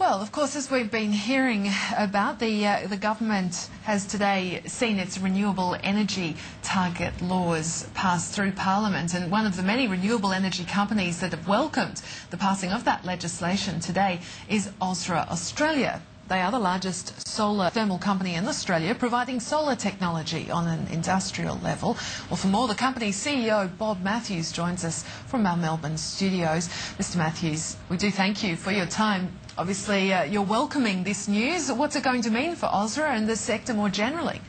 Well, of course, as we've been hearing about, the government has today seen its renewable energy target laws pass through Parliament, and one of the many renewable energy companies that have welcomed the passing of that legislation today is Ausra Australia. They are the largest solar thermal company in Australia, providing solar technology on an industrial level. Well, for more, the company's CEO, Bob Matthews, joins us from our Melbourne studios. Mr. Matthews, we do thank you for your time. Obviously, you're welcoming this news. What's it going to mean for Ausra and the sector more generally?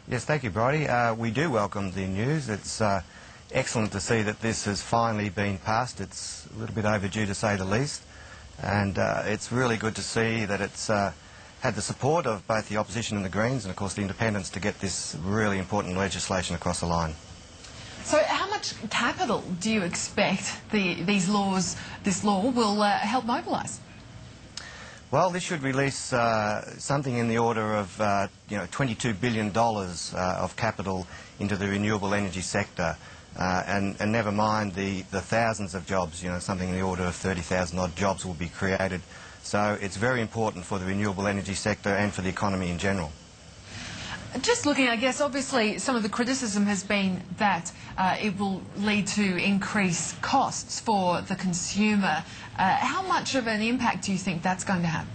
Yes, thank you, Bridie. We do welcome the news. It's excellent to see that this has finally been passed. It's a little bit overdue, to say the least. And it's really good to see that it's had the support of both the opposition and the Greens and, of course, the independents to get this really important legislation across the line. So how much capital do you expect this law will help mobilise? Well, this should release something in the order of $22 billion of capital into the renewable energy sector. And never mind the thousands of jobs, something in the order of 30,000 odd jobs will be created. So it's very important for the renewable energy sector and for the economy in general. Just looking, I guess, obviously some of the criticism has been that it will lead to increased costs for the consumer. How much of an impact do you think that's going to have?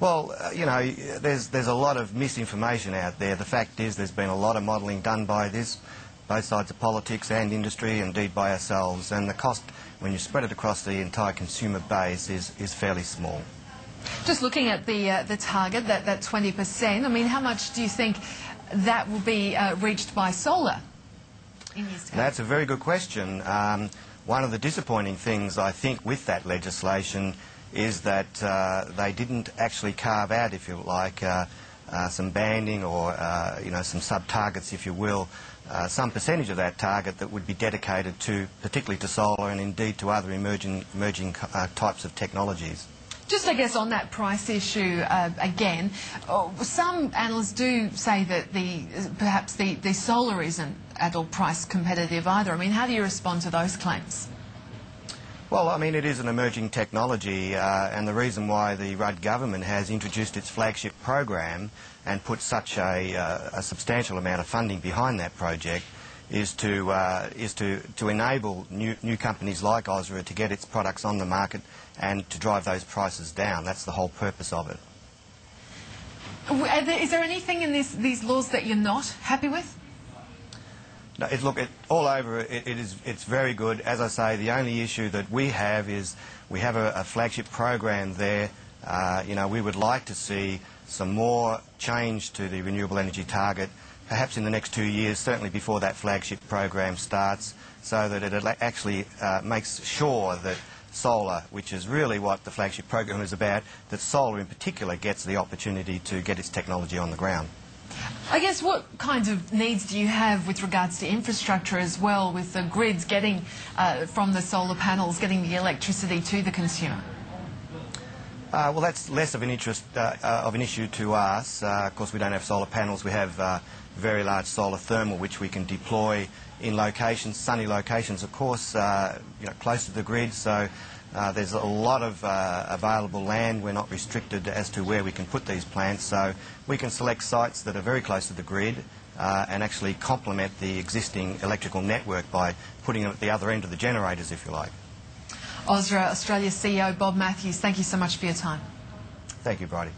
Well, there's a lot of misinformation out there. The fact is there's been a lot of modelling done by this, both sides of politics and industry, indeed by ourselves, and the cost, when you spread it across the entire consumer base, is fairly small. Just looking at the target, that 20%, I mean, how much do you think that will be reached by solar in years to come? That's a very good question. One of the disappointing things, I think, with that legislation is that they didn't actually carve out, if you like, some banding or some sub-targets, if you will, some percentage of that target that would be dedicated particularly to solar and indeed to other emerging types of technologies. Just, I guess, on that price issue again, some analysts do say that perhaps the solar isn't at all price competitive either. I mean, how do you respond to those claims? Well, I mean, it is an emerging technology, and the reason why the Rudd government has introduced its flagship program and put such a substantial amount of funding behind that project is to enable new companies like Ausra to get its products on the market and to drive those prices down. That's the whole purpose of it. Is there anything in these laws that you're not happy with? No, all over it's very good. As I say, the only issue that we have is we have a flagship program there. We would like to see some more change to the renewable energy target, perhaps in the next 2 years, certainly before that flagship program starts, so that it actually makes sure that solar, which is really what the flagship program is about, that solar in particular gets the opportunity to get its technology on the ground. I guess what kinds of needs do you have with regards to infrastructure as well, with the grids getting from the solar panels, getting the electricity to the consumer? Well, that's less of an issue to us. Of course, we don't have solar panels. We have very large solar thermal, which we can deploy in locations, sunny locations, of course, close to the grid. So there's a lot of available land. We're not restricted as to where we can put these plants. So we can select sites that are very close to the grid and actually complement the existing electrical network by putting them at the other end of the generators, if you like. Ausra Australia CEO Bob Matthews, thank you so much for your time. Thank you, Bridie.